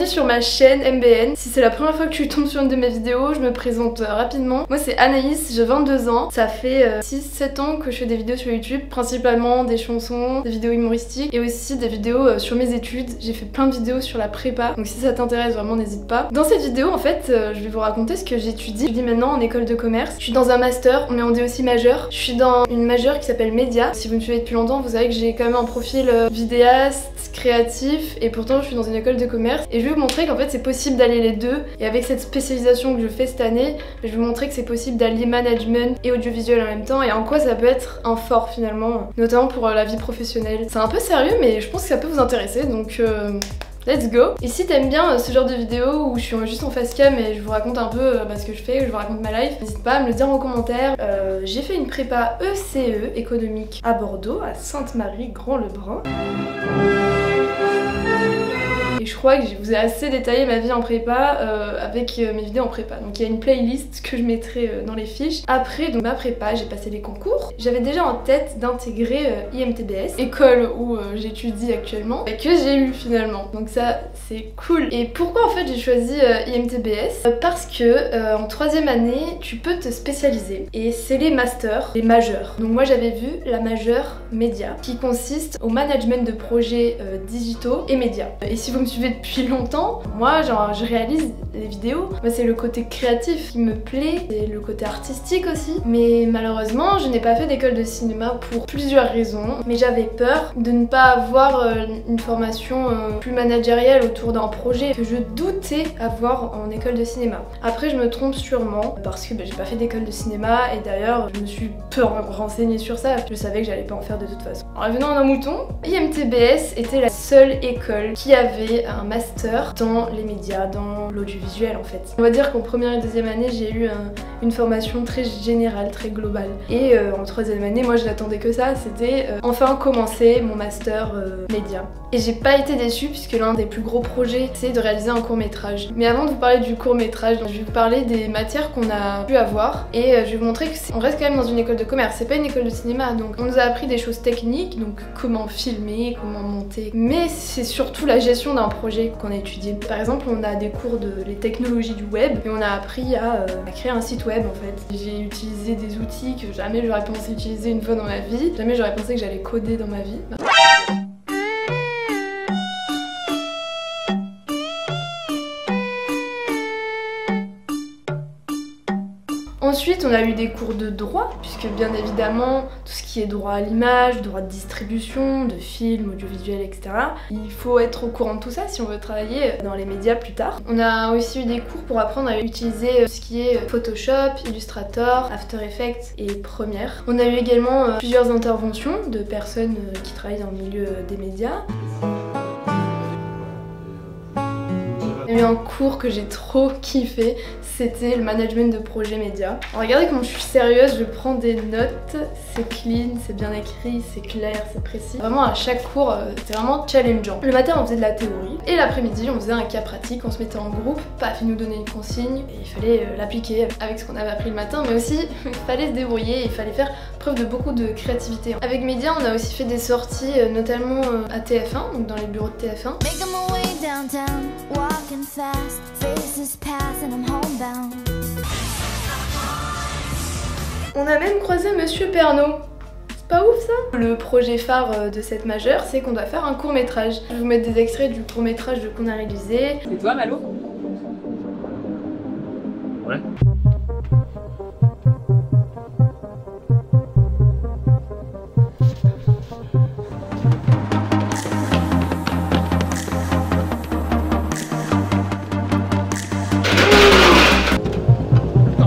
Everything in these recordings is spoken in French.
sur ma chaîne MBN. Si c'est la première fois que tu tombes sur une de mes vidéos, je me présente rapidement. Moi c'est Anaïs, j'ai 22 ans. Ça fait 6-7 ans que je fais des vidéos sur YouTube, principalement des chansons, des vidéos humoristiques et aussi des vidéos sur mes études. J'ai fait plein de vidéos sur la prépa, donc si ça t'intéresse vraiment n'hésite pas. Dans cette vidéo en fait, je vais vous raconter ce que j'étudie. Je vis maintenant en école de commerce. Je suis dans un master, mais on dit aussi majeur. Je suis dans une majeure qui s'appelle Média. Si vous me suivez depuis longtemps, vous savez que j'ai quand même un profil vidéaste, créatif, et pourtant je suis dans une école de commerce. Et je vais vous montrer qu'en fait c'est possible d'allier les deux. Et avec cette spécialisation que je fais cette année, je vais vous montrer que c'est possible d'allier management et audiovisuel en même temps, et en quoi ça peut être un fort finalement, notamment pour la vie professionnelle. C'est un peu sérieux, mais je pense que ça peut vous intéresser, donc let's go. Et si t'aimes bien ce genre de vidéo où je suis juste en face cam et je vous raconte un peu ce que je fais, je vous raconte ma life, n'hésite pas à me le dire en commentaire. J'ai fait une prépa ECE, économique, à Bordeaux, à Sainte-Marie, Grand-Lebrun. Et je crois que je vous ai assez détaillé ma vie en prépa avec mes vidéos en prépa. Donc il y a une playlist que je mettrai dans les fiches. Après donc ma prépa, j'ai passé les concours. J'avais déjà en tête d'intégrer IMTBS, école où j'étudie actuellement, et que j'ai eu finalement. Donc ça c'est cool. Et pourquoi en fait j'ai choisi IMTBS? Parce que en 3e année tu peux te spécialiser. Et c'est les masters, les majeurs. Donc moi j'avais vu la majeure média qui consiste au management de projets digitaux et médias. Et si vous me suivez depuis longtemps, moi genre je réalise les vidéos, moi c'est le côté créatif qui me plaît, c'est le côté artistique aussi, mais malheureusement je n'ai pas fait d'école de cinéma pour plusieurs raisons, mais j'avais peur de ne pas avoir une formation plus managériale autour d'un projet que je doutais avoir en école de cinéma. Après je me trompe sûrement parce que j'ai pas fait d'école de cinéma, et d'ailleurs je me suis peu renseignée sur ça, je savais que j'allais pas en faire de toute façon. En revenant à nos moutons, IMTBS était la seule école qui avait un master dans les médias, dans l'audiovisuel en fait. On va dire qu'en première et deuxième année j'ai eu une formation très générale, très globale. Et en 3e année, moi je n'attendais que ça, c'était enfin commencer mon master média. Et j'ai pas été déçue puisque l'un des plus gros projets c'est de réaliser un court-métrage. Mais avant de vous parler du court-métrage, je vais vous parler des matières qu'on a pu avoir, et je vais vous montrer qu'on reste quand même dans une école de commerce, c'est pas une école de cinéma, donc on nous a appris des choses techniques, donc comment filmer, comment monter, mais c'est surtout la gestion d'un projet qu'on a étudié. Par exemple, on a des cours de les technologies du web et on a appris à créer un site web en fait. J'ai utilisé des outils que jamais j'aurais pensé utiliser une fois dans ma vie, jamais j'aurais pensé que j'allais coder dans ma vie. Ensuite, on a eu des cours de droit, puisque bien évidemment, tout ce qui est droit à l'image, droit de distribution, de films, audiovisuels, etc. Il faut être au courant de tout ça si on veut travailler dans les médias plus tard. On a aussi eu des cours pour apprendre à utiliser ce qui est Photoshop, Illustrator, After Effects et Premiere. On a eu également plusieurs interventions de personnes qui travaillent dans le milieu des médias. Il y a eu un cours que j'ai trop kiffé, c'était le management de projet média. Alors regardez comment je suis sérieuse, je prends des notes, c'est clean, c'est bien écrit, c'est clair, c'est précis. Vraiment à chaque cours, c'était vraiment challengeant. Le matin on faisait de la théorie, et l'après-midi on faisait un cas pratique, on se mettait en groupe, paf, ils nous donnaient une consigne, et il fallait l'appliquer avec ce qu'on avait appris le matin, mais aussi il fallait se débrouiller, il fallait faire preuve de beaucoup de créativité. Avec Média, on a aussi fait des sorties, notamment à TF1, donc dans les bureaux de TF1. Downtown, walking fast, faces pass and I'm homebound. On a même croisé Monsieur Pernaut. C'est pas ouf ça? Le projet phare de cette majeure, c'est qu'on doit faire un court-métrage. Je vais vous mettre des extraits du court-métrage qu'on a réalisé. Et toi, Malo? Ouais.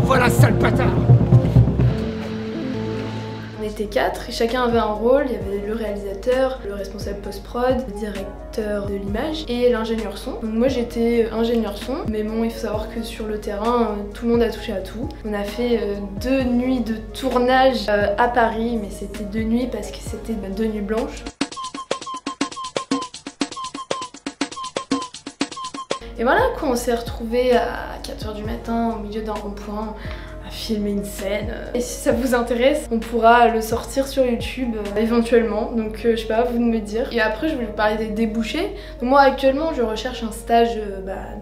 Voilà, sale bâtard! On était 4 et chacun avait un rôle. Il y avait le réalisateur, le responsable post-prod, le directeur de l'image et l'ingénieur son. Donc moi j'étais ingénieur son, mais bon il faut savoir que sur le terrain tout le monde a touché à tout. On a fait 2 nuits de tournage à Paris, mais c'était 2 nuits parce que c'était 2 nuits blanches. Et voilà quoi, on s'est retrouvés à 4 h du matin au milieu d'un rond-point à filmer une scène. Et si ça vous intéresse, on pourra le sortir sur YouTube éventuellement. Donc je sais pas, vous de me dire. Et après je vais vous parler des débouchés. Donc, moi actuellement je recherche un stage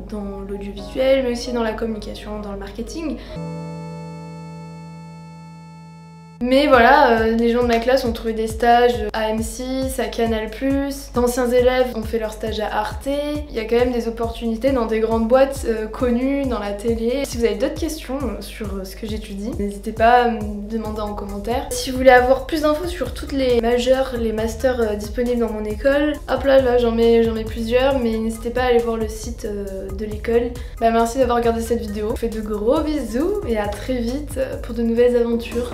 dans l'audiovisuel, mais aussi dans la communication, dans le marketing. Mais voilà, les gens de ma classe ont trouvé des stages à M6, à Canal+, d'anciens élèves ont fait leur stage à Arte. Il y a quand même des opportunités dans des grandes boîtes connues, dans la télé. Si vous avez d'autres questions sur ce que j'étudie, n'hésitez pas à me demander en commentaire. Si vous voulez avoir plus d'infos sur toutes les majeurs, les masters disponibles dans mon école, hop là j'en mets plusieurs, mais n'hésitez pas à aller voir le site de l'école. Merci d'avoir regardé cette vidéo. Je vous fais de gros bisous et à très vite pour de nouvelles aventures.